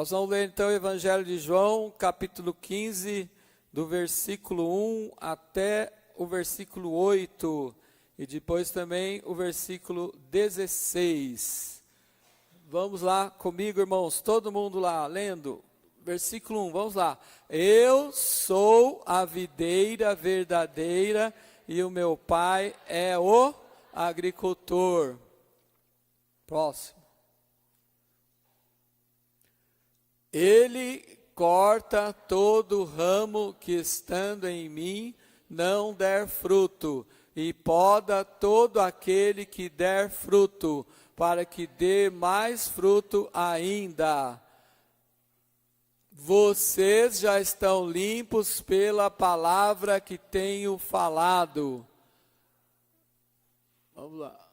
Nós vamos ler então o Evangelho de João, capítulo 15, do versículo 1 até o versículo 8, e depois também o versículo 16. Vamos lá comigo, irmãos, todo mundo lá, lendo. Versículo 1, vamos lá. Eu sou a videira verdadeira e o meu pai é o agricultor. Próximo. Ele corta todo ramo que estando em mim não der fruto, e poda todo aquele que der fruto, para que dê mais fruto ainda. Vocês já estão limpos pela palavra que tenho falado. Vamos lá.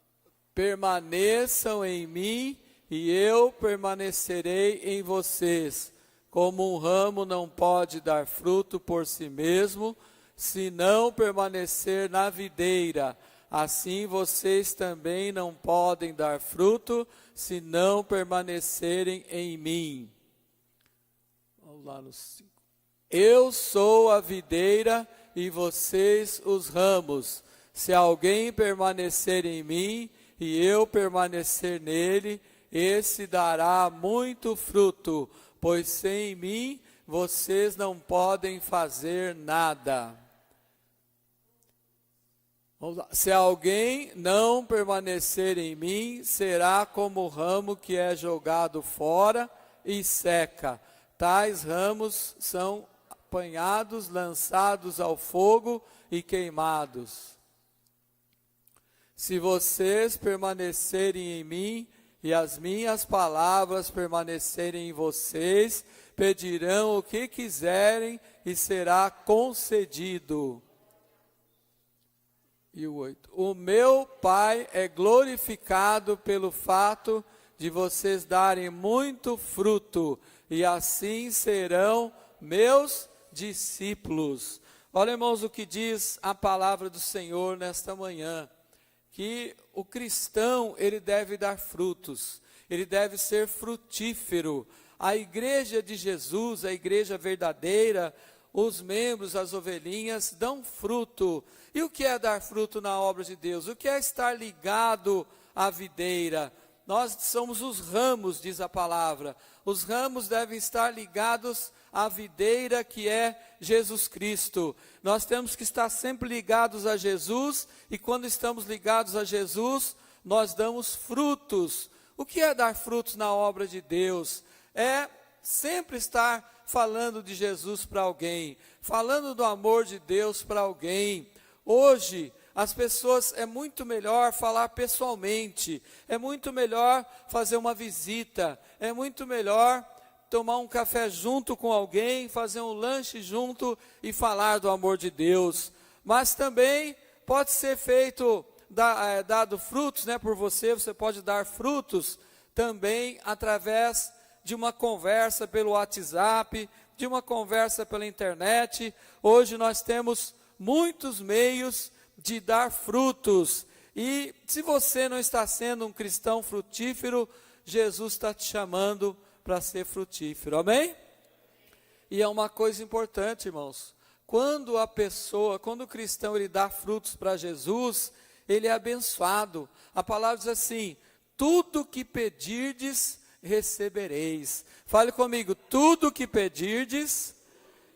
Permaneçam em mim e eu permanecerei em vocês. Como um ramo não pode dar fruto por si mesmo, se não permanecer na videira, assim vocês também não podem dar fruto, se não permanecerem em mim. Vamos lá no 5. Eu sou a videira e vocês os ramos. Se alguém permanecer em mim e eu permanecer nele, esse dará muito fruto, pois sem mim vocês não podem fazer nada. Vamos lá. Se alguém não permanecer em mim, será como o ramo que é jogado fora e seca. Tais ramos são apanhados, lançados ao fogo e queimados. Se vocês permanecerem em mim e as minhas palavras permanecerem em vocês, pedirão o que quiserem e será concedido. E o 8. O meu Pai é glorificado pelo fato de vocês darem muito fruto, e assim serão meus discípulos. Olha, irmãos, o que diz a palavra do Senhor nesta manhã. Que o cristão, ele deve dar frutos, ele deve ser frutífero. A igreja de Jesus, a igreja verdadeira, os membros, as ovelhinhas, dão fruto. E o que é dar fruto na obra de Deus? O que é estar ligado à videira? Nós somos os ramos, diz a palavra. Os ramos devem estar ligados à videira que é Jesus Cristo. Nós temos que estar sempre ligados a Jesus, e quando estamos ligados a Jesus, nós damos frutos. O que é dar frutos na obra de Deus? É sempre estar falando de Jesus para alguém, falando do amor de Deus para alguém. Hoje, as pessoas, é muito melhor falar pessoalmente, é muito melhor fazer uma visita, é muito melhor tomar um café junto com alguém, fazer um lanche junto e falar do amor de Deus. Mas também pode ser feito, dado frutos, por você pode dar frutos também através de uma conversa pelo WhatsApp, de uma conversa pela internet. Hoje nós temos muitos meios de dar frutos, e se você não está sendo um cristão frutífero, Jesus está te chamando para ser frutífero, amém? E é uma coisa importante, irmãos, quando o cristão ele dá frutos para Jesus, ele é abençoado. A palavra diz assim: tudo que pedirdes, recebereis. Fale comigo, tudo que pedirdes,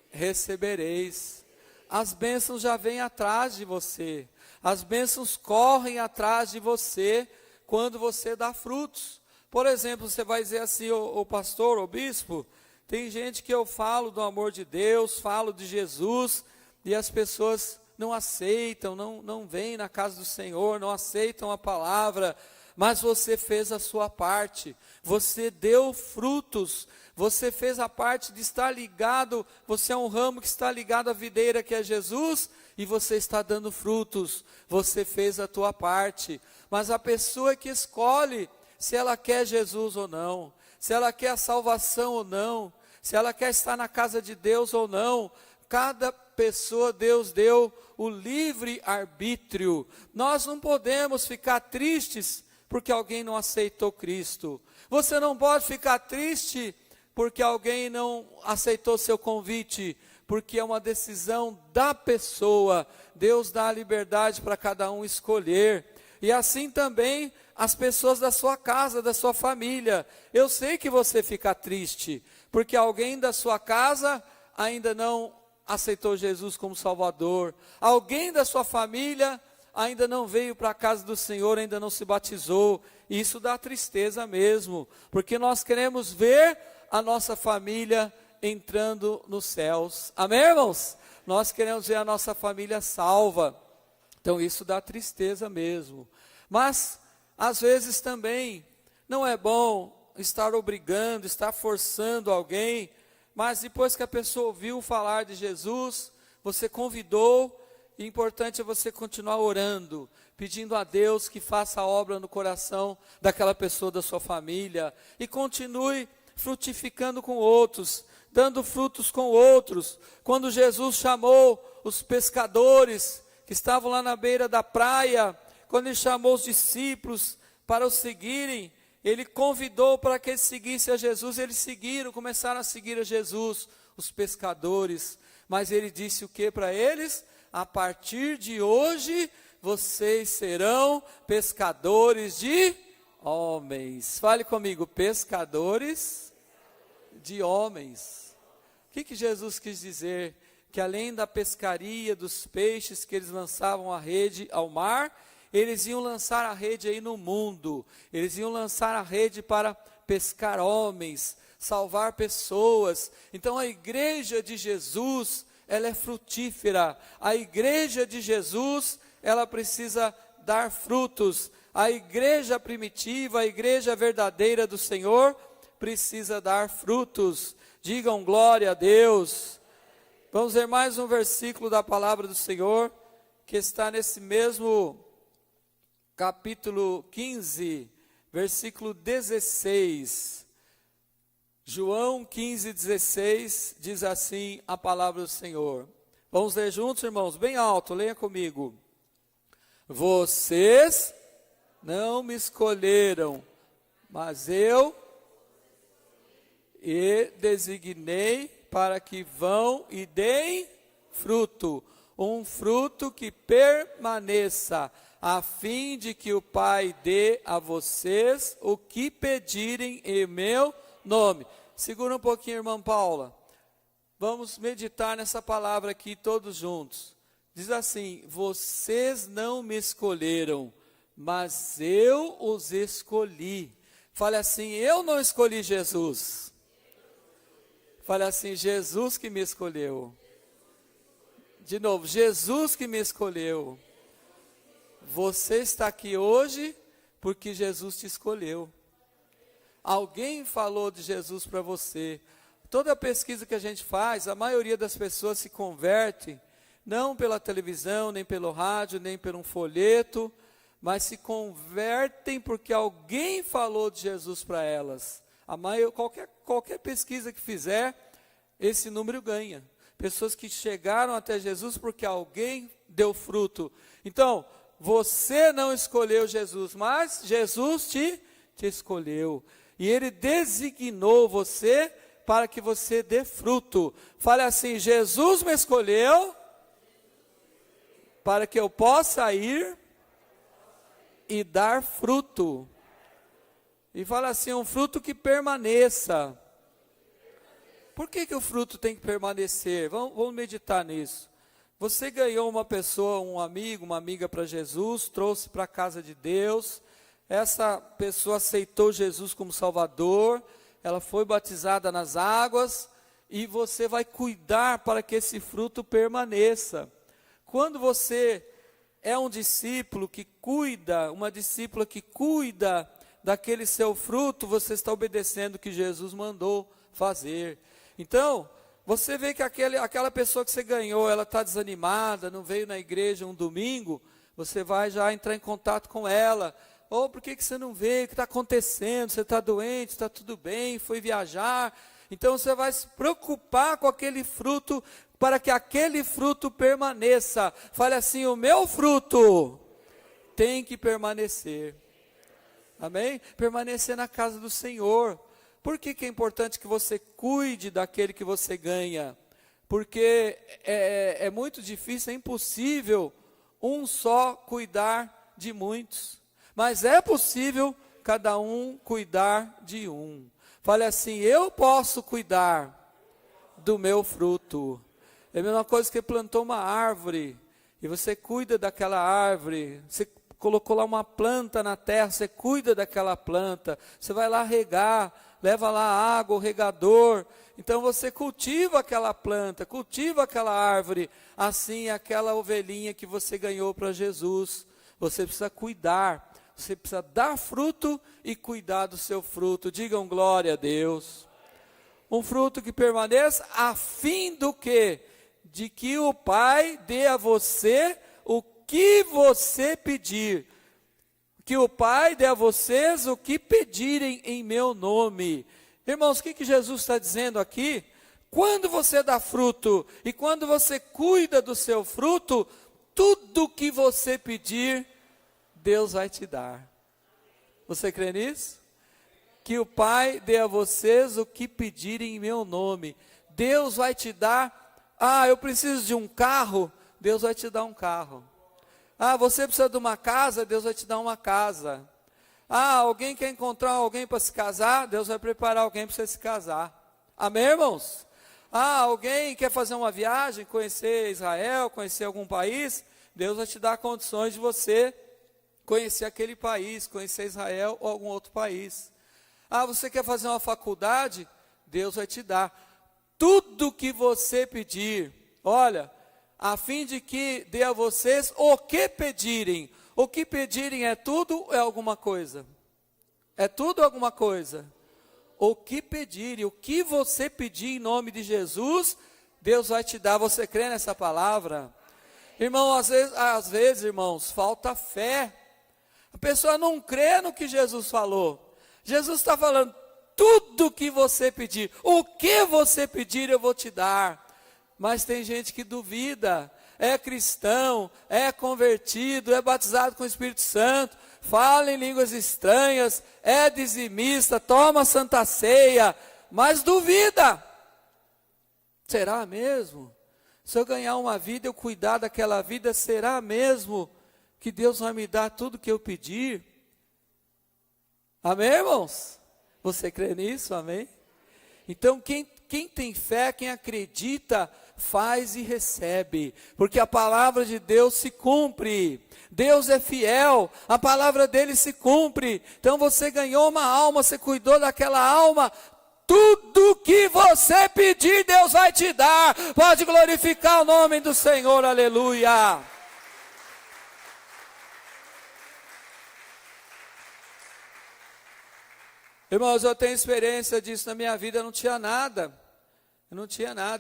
recebereis. As bênçãos já vêm atrás de você, as bênçãos correm atrás de você quando você dá frutos. Por exemplo, você vai dizer assim, o pastor, o bispo, tem gente que eu falo do amor de Deus, falo de Jesus, e as pessoas não aceitam, não vêm na casa do Senhor, não aceitam a palavra. Mas você fez a sua parte, você deu frutos, você fez a parte de estar ligado, você é um ramo que está ligado à videira que é Jesus, e você está dando frutos, você fez a tua parte. Mas a pessoa que escolhe se ela quer Jesus ou não, se ela quer a salvação ou não, se ela quer estar na casa de Deus ou não, cada pessoa Deus deu o livre arbítrio. Nós não podemos ficar tristes porque alguém não aceitou Cristo. Você não pode ficar triste porque alguém não aceitou seu convite, porque é uma decisão da pessoa. Deus dá a liberdade para cada um escolher. E assim também as pessoas da sua casa, da sua família. Eu sei que você fica triste, porque alguém da sua casa ainda não aceitou Jesus como Salvador. Alguém da sua família ainda não veio para a casa do Senhor, ainda não se batizou. Isso dá tristeza mesmo, porque nós queremos ver a nossa família entrando nos céus. Amém, irmãos? Nós queremos ver a nossa família salva. Então isso dá tristeza mesmo. Mas às vezes também não é bom estar obrigando, estar forçando alguém, mas depois que a pessoa ouviu falar de Jesus, você convidou, e importante é você continuar orando, pedindo a Deus que faça a obra no coração daquela pessoa da sua família, e continue frutificando com outros, dando frutos com outros. Quando Jesus chamou os pescadores que estavam lá na beira da praia, quando ele chamou os discípulos para o seguirem, ele convidou para que eles seguissem a Jesus. Eles seguiram, começaram a seguir a Jesus, os pescadores. Mas ele disse o que para eles? A partir de hoje, vocês serão pescadores de homens. Fale comigo, pescadores de homens. O que Jesus quis dizer? Que além da pescaria, dos peixes que eles lançavam a rede ao mar, eles iam lançar a rede aí no mundo. Eles iam lançar a rede para pescar homens, salvar pessoas. Então a igreja de Jesus, ela é frutífera. A igreja de Jesus, ela precisa dar frutos. A igreja primitiva, a igreja verdadeira do Senhor, precisa dar frutos. Digam glória a Deus. Vamos ver mais um versículo da palavra do Senhor, que está nesse mesmo capítulo 15, versículo 16. João 15, 16, diz assim a palavra do Senhor. Vamos ler juntos, irmãos, bem alto, leia comigo. Vocês não me escolheram, mas eu designei para que vão e deem fruto, um fruto que permaneça, a fim de que o Pai dê a vocês o que pedirem em meu nome. Segura um pouquinho, irmã Paula. Vamos meditar nessa palavra aqui todos juntos. Diz assim: vocês não me escolheram, mas eu os escolhi. Fale assim: eu não escolhi Jesus. Fale assim: Jesus que me escolheu. De novo, Jesus que me escolheu. Você está aqui hoje porque Jesus te escolheu. Alguém falou de Jesus para você. Toda pesquisa que a gente faz, a maioria das pessoas se converte, não pela televisão, nem pelo rádio, nem por um folheto, mas se convertem porque alguém falou de Jesus para elas. Qualquer pesquisa que fizer, esse número ganha. Pessoas que chegaram até Jesus porque alguém deu fruto. Então, você não escolheu Jesus, mas Jesus te escolheu. E Ele designou você para que você dê fruto. Fale assim: Jesus me escolheu para que eu possa ir e dar fruto. E fala assim: um fruto que permaneça. Por que o fruto tem que permanecer? Vamos meditar nisso. Você ganhou uma pessoa, um amigo, uma amiga para Jesus, trouxe para a casa de Deus. Essa pessoa aceitou Jesus como Salvador, ela foi batizada nas águas, e você vai cuidar para que esse fruto permaneça. Quando você é um discípulo que cuida, uma discípula que cuida daquele seu fruto, você está obedecendo o que Jesus mandou fazer. Então, você vê que aquela pessoa que você ganhou, ela está desanimada, não veio na igreja um domingo, você vai já entrar em contato com ela. Por que você não veio? O que está acontecendo? Você está doente? Está tudo bem? Foi viajar? Então você vai se preocupar com aquele fruto, para que aquele fruto permaneça. Fale assim: o meu fruto tem que permanecer. Amém? Permanecer na casa do Senhor. Por que que é importante que você cuide daquele que você ganha? Porque é muito difícil, é impossível um só cuidar de muitos. Mas é possível cada um cuidar de um. Fale assim, eu posso cuidar do meu fruto. É a mesma coisa que plantou uma árvore, e você cuida daquela árvore, você colocou lá uma planta na terra, você cuida daquela planta, você vai lá regar, leva lá água, o regador, então você cultiva aquela planta, cultiva aquela árvore, assim aquela ovelhinha que você ganhou para Jesus, você precisa cuidar, você precisa dar fruto e cuidar do seu fruto, digam glória a Deus. Um fruto que permaneça, a fim do quê? De que o Pai dê a você o que você pedir. Que o Pai dê a vocês o que pedirem em meu nome. Irmãos, o que Jesus está dizendo aqui? Quando você dá fruto e quando você cuida do seu fruto, tudo que você pedir, Deus vai te dar. Você crê nisso? Que o Pai dê a vocês o que pedirem em meu nome. Deus vai te dar, eu preciso de um carro, Deus vai te dar um carro. Você precisa de uma casa, Deus vai te dar uma casa. Alguém quer encontrar alguém para se casar, Deus vai preparar alguém para você se casar. Amém, irmãos? Alguém quer fazer uma viagem, conhecer Israel, conhecer algum país, Deus vai te dar condições de você conhecer aquele país, conhecer Israel ou algum outro país. Você quer fazer uma faculdade, Deus vai te dar. Tudo que você pedir, olha, a fim de que dê a vocês o que pedirem. O que pedirem é tudo ou é alguma coisa? É tudo ou alguma coisa? O que pedirem, o que você pedir em nome de Jesus, Deus vai te dar. Você crê nessa palavra? Irmão, às vezes, irmãos, falta fé. A pessoa não crê no que Jesus falou. Jesus está falando, tudo que você pedir, o que você pedir eu vou te dar. Mas tem gente que duvida, é cristão, é convertido, é batizado com o Espírito Santo, fala em línguas estranhas, é dizimista, toma santa ceia, mas duvida. Será mesmo? Se eu ganhar uma vida, eu cuidar daquela vida, será mesmo que Deus vai me dar tudo que eu pedir? Amém, irmãos? Você crê nisso? Amém? Então, quem tem fé, quem acredita, faz e recebe, porque a palavra de Deus se cumpre. Deus é fiel, a palavra dele se cumpre. Então você ganhou uma alma, você cuidou daquela alma, tudo que você pedir, Deus vai te dar. Pode glorificar o nome do Senhor, aleluia. Irmãos, eu tenho experiência disso na minha vida, eu não tinha nada.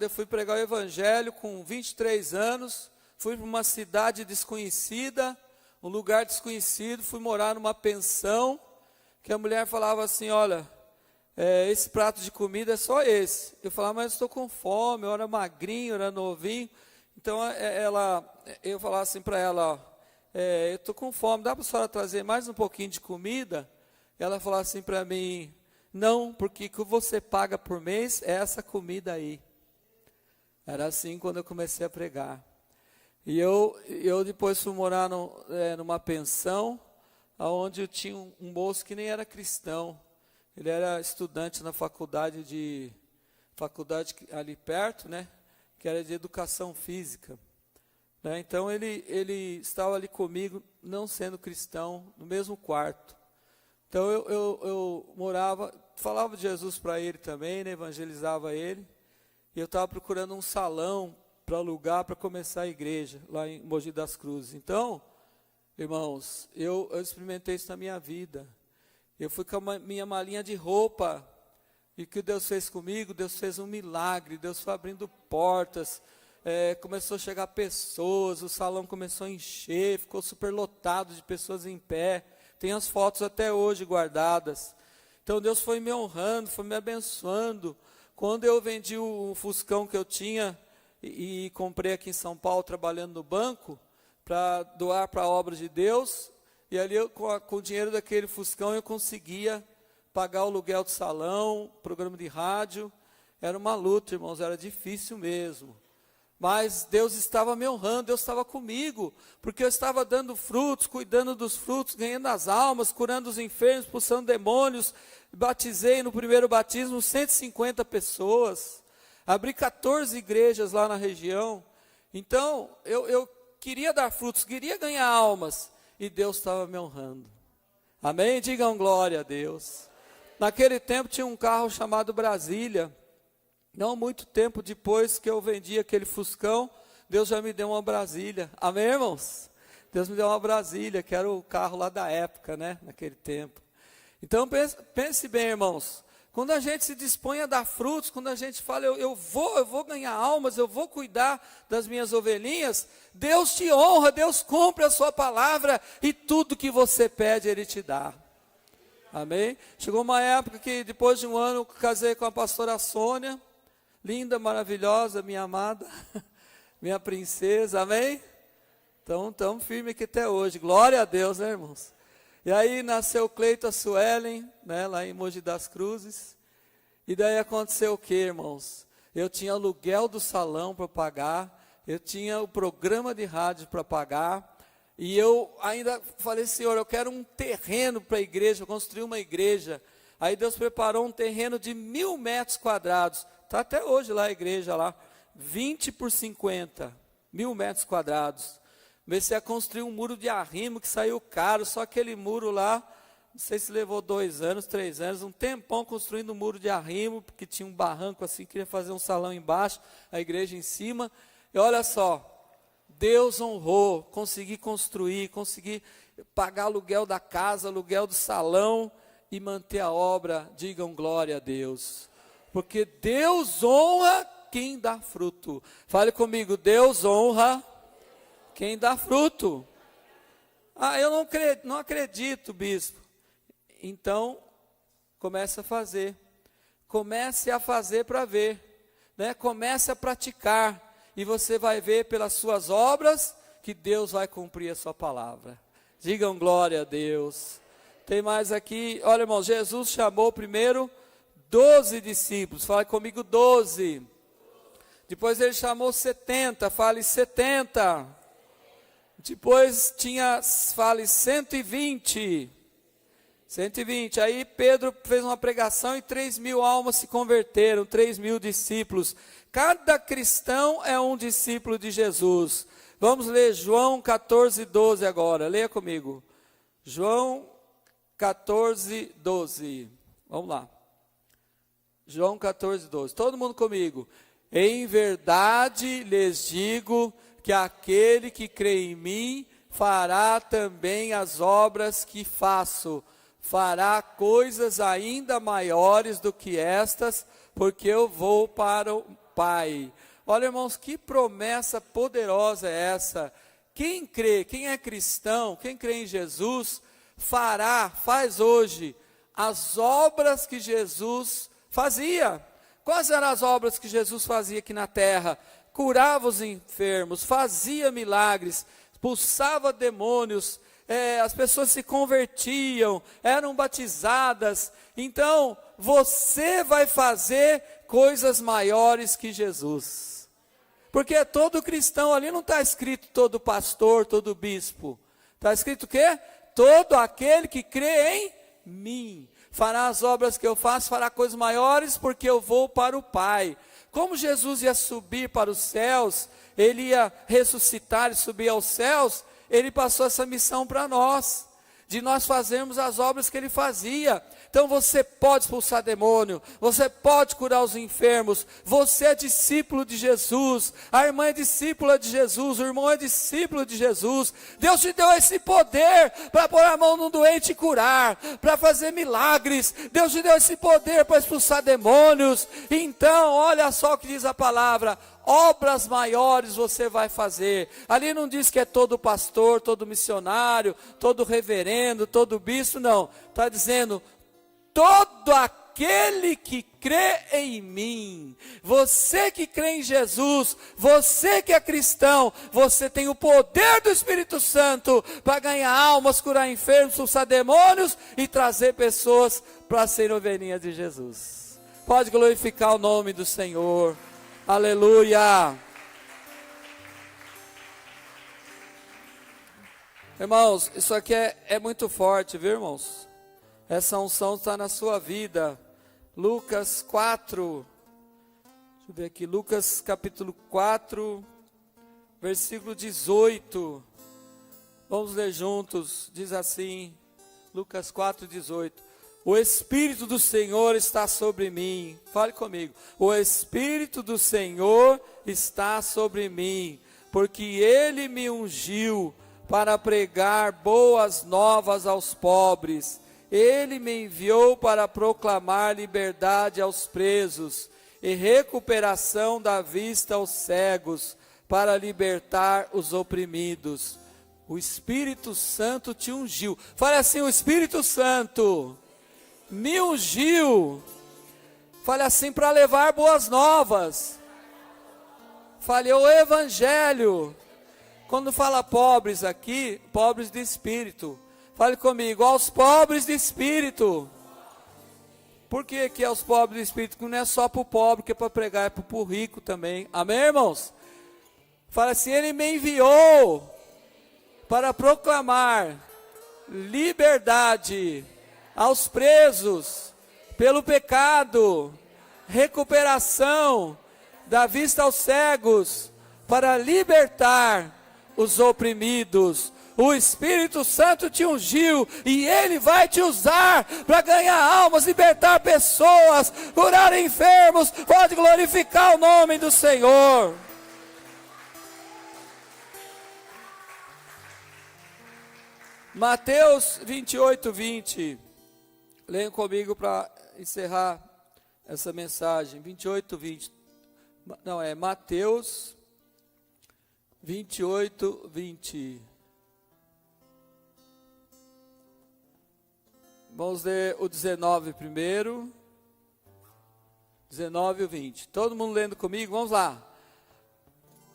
Eu fui pregar o evangelho com 23 anos, fui para uma cidade desconhecida, um lugar desconhecido, fui morar numa pensão, que a mulher falava assim, olha, esse prato de comida é só esse. Eu falava, mas eu estou com fome, eu era magrinho, eu era novinho. Então eu falava assim para ela, eu estou com fome, dá para a senhora trazer mais um pouquinho de comida? Ela falou assim para mim, não, porque o que você paga por mês é essa comida aí. Era assim quando eu comecei a pregar. E eu depois fui morar numa pensão, onde eu tinha um moço que nem era cristão. Ele era estudante na faculdade ali perto, né, que era de educação física. Né, então ele estava ali comigo, não sendo cristão, no mesmo quarto. Então eu morava, falava de Jesus para ele também, né, evangelizava ele. E eu estava procurando um salão para alugar, para começar a igreja, lá em Mogi das Cruzes. Então, irmãos, eu experimentei isso na minha vida. Eu fui com a minha malinha de roupa, e o que Deus fez comigo? Deus fez um milagre, Deus foi abrindo portas, começou a chegar pessoas, o salão começou a encher, ficou super lotado de pessoas em pé. Tem as fotos até hoje guardadas. Então Deus foi me honrando, foi me abençoando. Quando eu vendi o Fuscão que eu tinha e comprei aqui em São Paulo, trabalhando no banco, para doar para a obra de Deus, e ali com o dinheiro daquele Fuscão eu conseguia pagar o aluguel do salão, programa de rádio. Era uma luta, irmãos, era difícil mesmo. Mas Deus estava me honrando, Deus estava comigo, porque eu estava dando frutos, cuidando dos frutos, ganhando as almas, curando os enfermos, expulsando demônios. Batizei no primeiro batismo 150 pessoas, abri 14 igrejas lá na região. Então, eu queria dar frutos, queria ganhar almas, e Deus estava me honrando. Amém? Digam glória a Deus. Naquele tempo tinha um carro chamado Brasília. Não muito tempo depois que eu vendi aquele Fuscão, Deus já me deu uma Brasília. Amém, irmãos? Deus me deu uma Brasília, que era o carro lá da época, né? Naquele tempo. Então, pense bem, irmãos. Quando a gente se dispõe a dar frutos, quando a gente fala, eu vou ganhar almas, eu vou cuidar das minhas ovelhinhas, Deus te honra, Deus cumpre a sua palavra, e tudo que você pede, Ele te dá. Amém? Chegou uma época que, depois de um ano, casei com a pastora Sônia, linda, maravilhosa, minha amada, minha princesa, amém? Então, estamos firmes aqui até hoje, glória a Deus, né, irmãos? E aí nasceu Cleito, a Suelen, né, lá em Mogi das Cruzes. E daí aconteceu o que, irmãos? Eu tinha aluguel do salão para pagar, eu tinha o programa de rádio para pagar, e eu ainda falei, Senhor, eu quero um terreno para a igreja, eu construí uma igreja. Aí Deus preparou um terreno de 1.000 metros quadrados, está até hoje lá a igreja, lá, 20 por 50, 1.000 metros quadrados. Comecei a construir um muro de arrimo que saiu caro, só aquele muro lá, não sei se levou 2 anos, 3 anos, um tempão construindo um muro de arrimo, porque tinha um barranco assim, queria fazer um salão embaixo, a igreja em cima. E olha só, Deus honrou, consegui construir, consegui pagar aluguel da casa, aluguel do salão e manter a obra. Digam glória a Deus. Porque Deus honra quem dá fruto. Fale comigo, Deus honra quem dá fruto. Ah, eu não acredito, bispo. Então, comece a fazer. Comece a fazer para ver. Né? Comece a praticar. E você vai ver pelas suas obras que Deus vai cumprir a sua palavra. Digam glória a Deus. Tem mais aqui. Olha, irmão, Jesus chamou primeiro 12 discípulos. Fale comigo, 12. Depois ele chamou 70. Fale 70. Depois fale 120. 120. Aí Pedro fez uma pregação e 3.000 almas se converteram. 3.000 discípulos. Cada cristão é um discípulo de Jesus. Vamos ler João 14, 12 agora. Leia comigo. João 14, 12. Vamos lá. João 14, 12. Todo mundo comigo. Em verdade lhes digo que aquele que crê em mim fará também as obras que faço. Fará coisas ainda maiores do que estas, porque eu vou para o Pai. Olha, irmãos, que promessa poderosa é essa. Quem crê, quem é cristão, quem crê em Jesus, faz hoje as obras que Jesus fazia. Quais eram as obras que Jesus fazia aqui na terra? Curava os enfermos, fazia milagres, expulsava demônios, as pessoas se convertiam, eram batizadas. Então, você vai fazer coisas maiores que Jesus. Porque todo cristão, ali não está escrito todo pastor, todo bispo. Está escrito o quê? Todo aquele que crê em mim fará as obras que eu faço, fará coisas maiores, porque eu vou para o Pai. Como Jesus ia subir para os céus, ele ia ressuscitar e subir aos céus, ele passou essa missão para nós, de nós fazermos as obras que ele fazia. Então você pode expulsar demônio, você pode curar os enfermos, você é discípulo de Jesus, a irmã é discípula de Jesus, o irmão é discípulo de Jesus. Deus te deu esse poder para pôr a mão no doente e curar, para fazer milagres. Deus te deu esse poder para expulsar demônios. Então, olha só o que diz a palavra: obras maiores você vai fazer. Ali não diz que é todo pastor, todo missionário, todo reverendo, todo bispo, não. Está dizendo, todo aquele que crê em mim. Você que crê em Jesus, você que é cristão, você tem o poder do Espírito Santo para ganhar almas, curar enfermos, expulsar demônios e trazer pessoas para serem ovelhinhas de Jesus. Pode glorificar o nome do Senhor. Aleluia. Irmãos, isso aqui é muito forte, viu, irmãos? Essa unção está na sua vida. Lucas 4, deixa eu ver aqui, Lucas capítulo 4, versículo 18. Vamos ler juntos, diz assim, Lucas 4, 18. O Espírito do Senhor está sobre mim. Fale comigo. O Espírito do Senhor está sobre mim, porque Ele me ungiu para pregar boas novas aos pobres. Ele me enviou para proclamar liberdade aos presos e recuperação da vista aos cegos, para libertar os oprimidos. O Espírito Santo te ungiu. Fale assim: o Espírito Santo me ungiu. Fale assim: para levar boas novas. Fale o Evangelho. Quando fala pobres aqui, pobres de espírito. Fale comigo: aos pobres de espírito. Por que é aos pobres de espírito? Porque não é só para o pobre que é para pregar, é para o rico também. Amém, irmãos? Fala assim: Ele me enviou para proclamar liberdade aos presos pelo pecado, recuperação da vista aos cegos, para libertar os oprimidos. O Espírito Santo te ungiu e Ele vai te usar para ganhar almas, libertar pessoas, curar enfermos. Pode glorificar o nome do Senhor. Mateus 28, 20. Leiam comigo para encerrar essa mensagem. 28, 20. Não, é Mateus 28, 20. Vamos ler o 19 primeiro. 19 e o 20. Todo mundo lendo comigo? Vamos lá.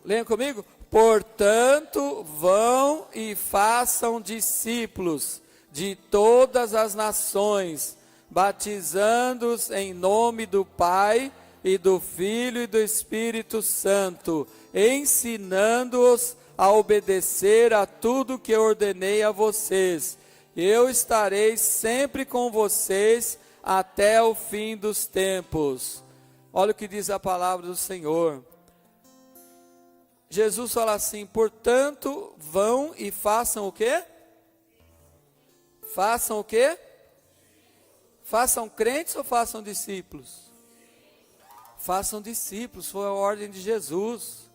Leiam comigo? Portanto, vão e façam discípulos de todas as nações, batizando-os em nome do Pai e do Filho e do Espírito Santo, ensinando-os a obedecer a tudo que eu ordenei a vocês. Eu estarei sempre com vocês até o fim dos tempos. Olha o que diz a palavra do Senhor. Jesus fala assim: portanto, vão e façam o quê? Façam o quê? Façam crentes ou façam discípulos? Façam discípulos, foi a ordem de Jesus.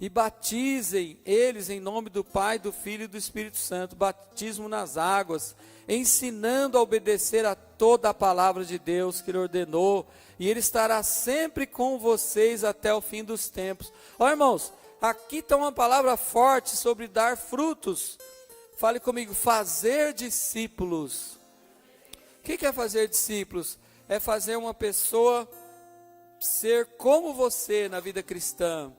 E batizem eles em nome do Pai, do Filho e do Espírito Santo. Batismo nas águas, ensinando a obedecer a toda a palavra de Deus que Ele ordenou. E Ele estará sempre com vocês até o fim dos tempos. Ó, irmãos, aqui está uma palavra forte sobre dar frutos. Fale comigo: fazer discípulos. O que é fazer discípulos? É fazer uma pessoa ser como você na vida cristã.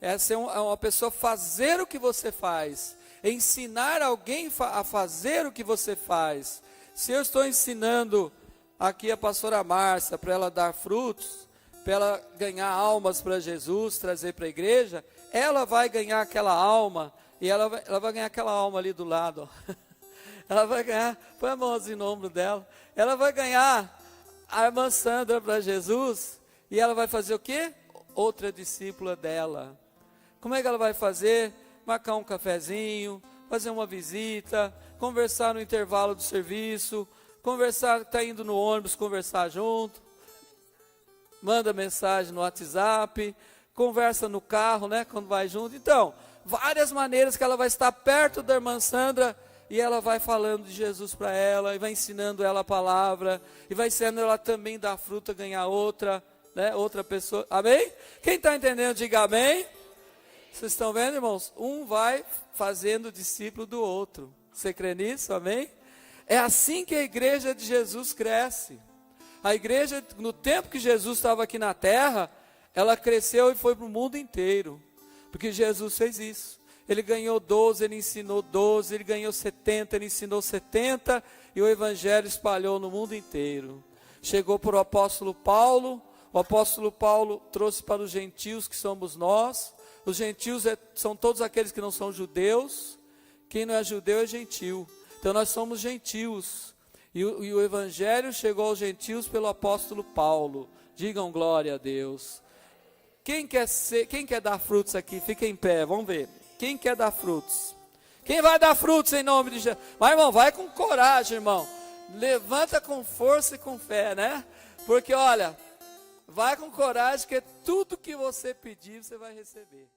É ser uma pessoa fazer o que você faz. Ensinar alguém a fazer o que você faz. Se eu estou ensinando aqui a pastora Márcia para ela dar frutos, para ela ganhar almas para Jesus, trazer para a igreja, ela vai ganhar aquela alma, e ela vai ganhar aquela alma ali do lado, ó. Ela vai ganhar, põe a mãozinha no ombro dela, ela vai ganhar a irmã Sandra para Jesus, e ela vai fazer o quê? Outra discípula dela. Como é que ela vai fazer? Marcar um cafezinho, fazer uma visita, conversar no intervalo do serviço, conversar, está indo no ônibus, conversar junto, manda mensagem no WhatsApp, conversa no carro, né, quando vai junto. Então, várias maneiras que ela vai estar perto da irmã Sandra, e ela vai falando de Jesus para ela, e vai ensinando ela a palavra, e vai ensinando ela também dar fruta, ganhar outra, né, outra pessoa. Amém? Quem está entendendo, diga amém. Vocês estão vendo, irmãos? Um vai fazendo discípulo do outro. Você crê nisso? Amém? É assim que a igreja de Jesus cresce. A igreja, no tempo que Jesus estava aqui na terra, ela cresceu e foi para o mundo inteiro. Porque Jesus fez isso. Ele ganhou 12, ele ensinou 12, ele ganhou 70, ele ensinou 70, e o evangelho espalhou no mundo inteiro. Chegou para o apóstolo Paulo trouxe para os gentios, que somos nós. Os gentios são todos aqueles que não são judeus. Quem não é judeu é gentil. Então nós somos gentios. E o evangelho chegou aos gentios pelo apóstolo Paulo. Digam glória a Deus. Quem quer dar frutos aqui? Fica em pé, vamos ver. Quem quer dar frutos? Quem vai dar frutos em nome de Jesus? Mas irmão, vai com coragem, irmão. Levanta com força e com fé, né? Porque olha, vai com coragem, que tudo que você pedir, você vai receber.